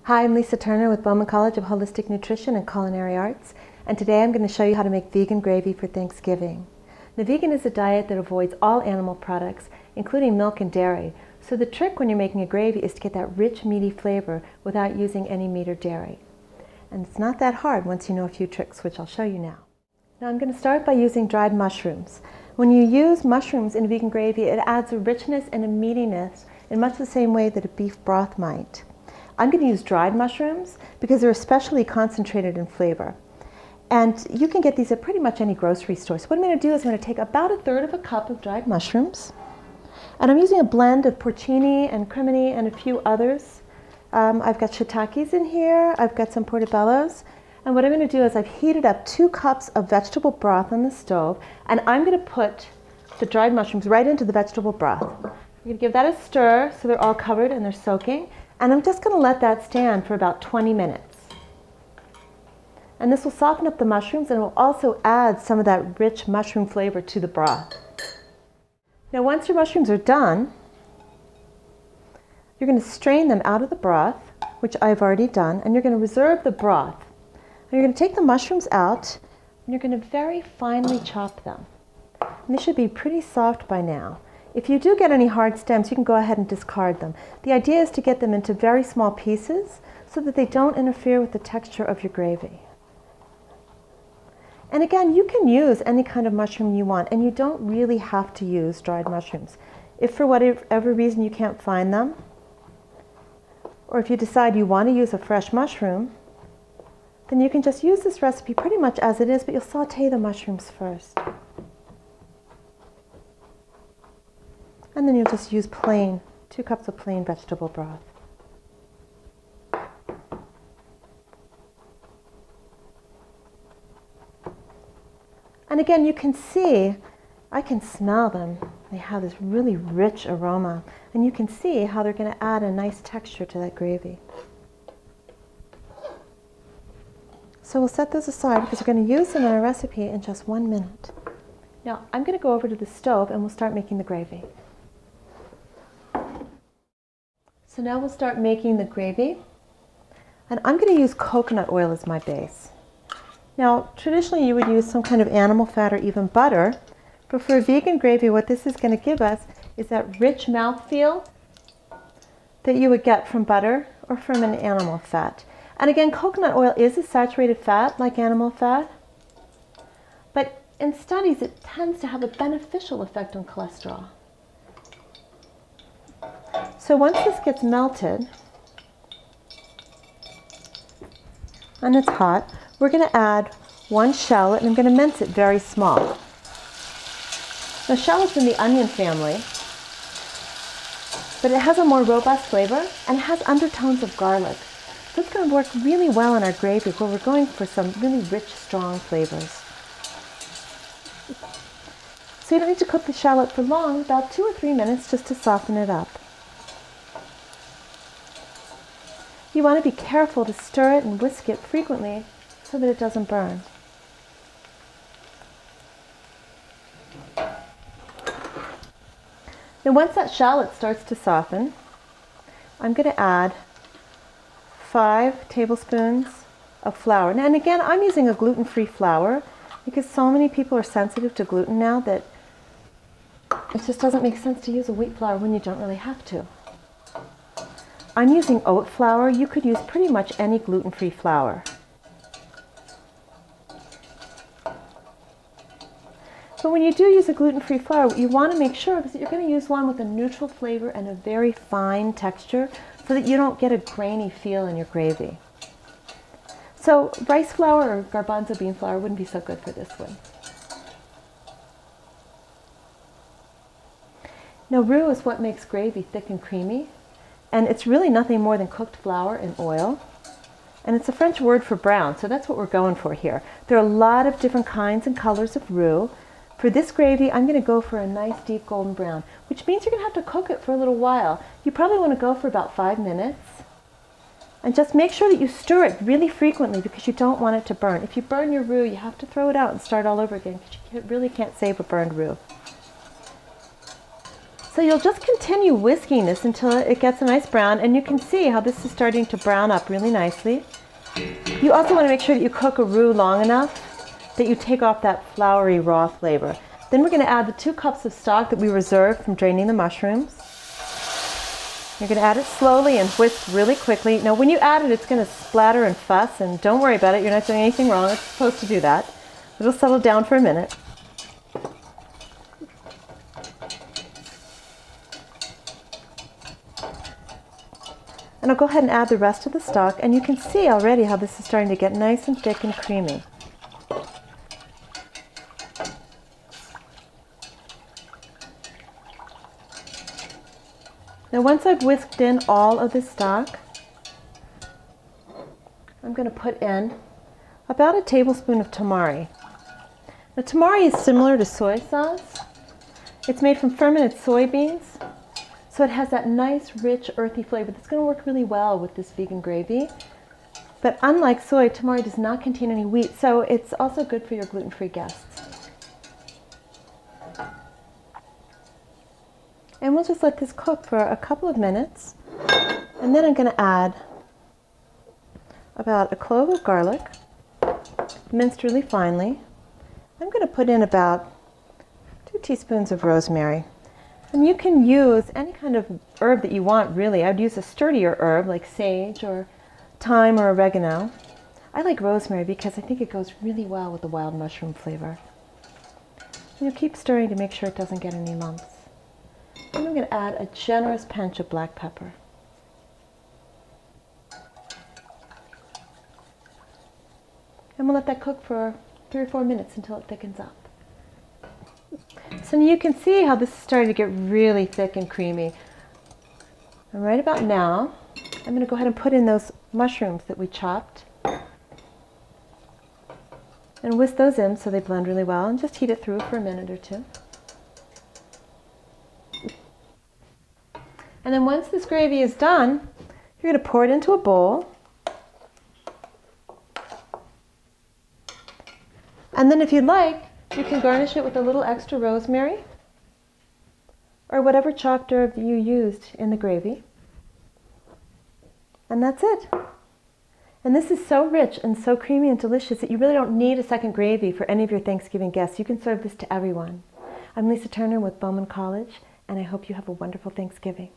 Hi, I'm Lisa Turner with Bauman College of Holistic Nutrition and Culinary Arts, and today I'm going to show you how to make vegan gravy for Thanksgiving. Now, vegan is a diet that avoids all animal products, including milk and dairy, so the trick when you're making a gravy is to get that rich, meaty flavor without using any meat or dairy. And it's not that hard once you know a few tricks, which I'll show you now. Now I'm going to start by using dried mushrooms. When you use mushrooms in vegan gravy, it adds a richness and a meatiness in much the same way that a beef broth might. I'm going to use dried mushrooms because they're especially concentrated in flavor. And you can get these at pretty much any grocery store. So what I'm going to do is I'm going to take about 1/3 of a cup of dried mushrooms. And I'm using a blend of porcini and crimini and a few others. I've got shiitakes in here. I've got some portobellos. And what I'm going to do is I've heated up 2 cups of vegetable broth on the stove. And I'm going to put the dried mushrooms right into the vegetable broth. I'm going to give that a stir so they're all covered and they're soaking. And I'm just going to let that stand for about 20 minutes. And this will soften up the mushrooms and it will also add some of that rich mushroom flavor to the broth. Now once your mushrooms are done, you're going to strain them out of the broth, which I've already done, and you're going to reserve the broth. And you're going to take the mushrooms out and you're going to very finely chop them. And they should be pretty soft by now. If you do get any hard stems, you can go ahead and discard them. The idea is to get them into very small pieces so that they don't interfere with the texture of your gravy. And again, you can use any kind of mushroom you want, and you don't really have to use dried mushrooms. If for whatever reason you can't find them, or if you decide you want to use a fresh mushroom, then you can just use this recipe pretty much as it is, but you'll saute the mushrooms first. And then you'll just use 2 cups of plain vegetable broth. And again, you can see, I can smell them. They have this really rich aroma. And you can see how they're going to add a nice texture to that gravy. So we'll set those aside because we're going to use them in our recipe in just 1 minute. Now, I'm going to go over to the stove and we'll start making the gravy. So now we'll start making the gravy, and I'm going to use coconut oil as my base. Now, traditionally you would use some kind of animal fat or even butter, but for a vegan gravy, what this is going to give us is that rich mouthfeel that you would get from butter or from an animal fat. And again, coconut oil is a saturated fat like animal fat, but in studies it tends to have a beneficial effect on cholesterol. So once this gets melted, and it's hot, we're going to add 1 shallot, and I'm going to mince it very small. Now, shallot's in the onion family, but it has a more robust flavor, and it has undertones of garlic. So it's going to work really well in our gravy, where we're going for some really rich, strong flavors. So you don't need to cook the shallot for long, about 2 or 3 minutes just to soften it up. You want to be careful to stir it and whisk it frequently so that it doesn't burn. Now once that shallot starts to soften, I'm going to add 5 tablespoons of flour. Now, and again, I'm using a gluten-free flour because so many people are sensitive to gluten now that it just doesn't make sense to use a wheat flour when you don't really have to. I'm using oat flour. You could use pretty much any gluten-free flour. But when you do use a gluten-free flour, what you want to make sure is that you're going to use one with a neutral flavor and a very fine texture so that you don't get a grainy feel in your gravy. So rice flour or garbanzo bean flour wouldn't be so good for this one. Now, roux is what makes gravy thick and creamy. And it's really nothing more than cooked flour in oil. And it's a French word for brown, so that's what we're going for here. There are a lot of different kinds and colors of roux. For this gravy, I'm going to go for a nice deep golden brown, which means you're going to have to cook it for a little while. You probably want to go for about 5 minutes. And just make sure that you stir it really frequently because you don't want it to burn. If you burn your roux, you have to throw it out and start all over again because you really can't save a burned roux. So you'll just continue whisking this until it gets a nice brown, and you can see how this is starting to brown up really nicely. You also want to make sure that you cook a roux long enough that you take off that floury raw flavor. Then we're going to add the 2 cups of stock that we reserved from draining the mushrooms. You're going to add it slowly and whisk really quickly. Now when you add it, it's going to splatter and fuss, and don't worry about it. You're not doing anything wrong. It's supposed to do that. It'll settle down for a minute. And I'll go ahead and add the rest of the stock, and you can see already how this is starting to get nice and thick and creamy. Now once I've whisked in all of the stock, I'm going to put in about a tablespoon of tamari. Now tamari is similar to soy sauce. It's made from fermented soybeans, so it has that nice, rich, earthy flavor that's going to work really well with this vegan gravy. But unlike soy, tamari does not contain any wheat, so it's also good for your gluten-free guests. And we'll just let this cook for a couple of minutes. And then I'm going to add about a clove of garlic, minced really finely. I'm going to put in about 2 teaspoons of rosemary. And you can use any kind of herb that you want, really. I'd use a sturdier herb like sage or thyme or oregano. I like rosemary because I think it goes really well with the wild mushroom flavor. And you keep stirring to make sure it doesn't get any lumps. And I'm going to add a generous pinch of black pepper. And we'll let that cook for 3 or 4 minutes until it thickens up. So you can see how this is starting to get really thick and creamy. And right about now, I'm going to go ahead and put in those mushrooms that we chopped. And whisk those in so they blend really well, and just heat it through for a minute or 2. And then once this gravy is done, you're going to pour it into a bowl. And then if you'd like, you can garnish it with a little extra rosemary or whatever chopped herb you used in the gravy. And that's it. And this is so rich and so creamy and delicious that you really don't need a second gravy for any of your Thanksgiving guests. You can serve this to everyone. I'm Lisa Turner with Bauman College, and I hope you have a wonderful Thanksgiving.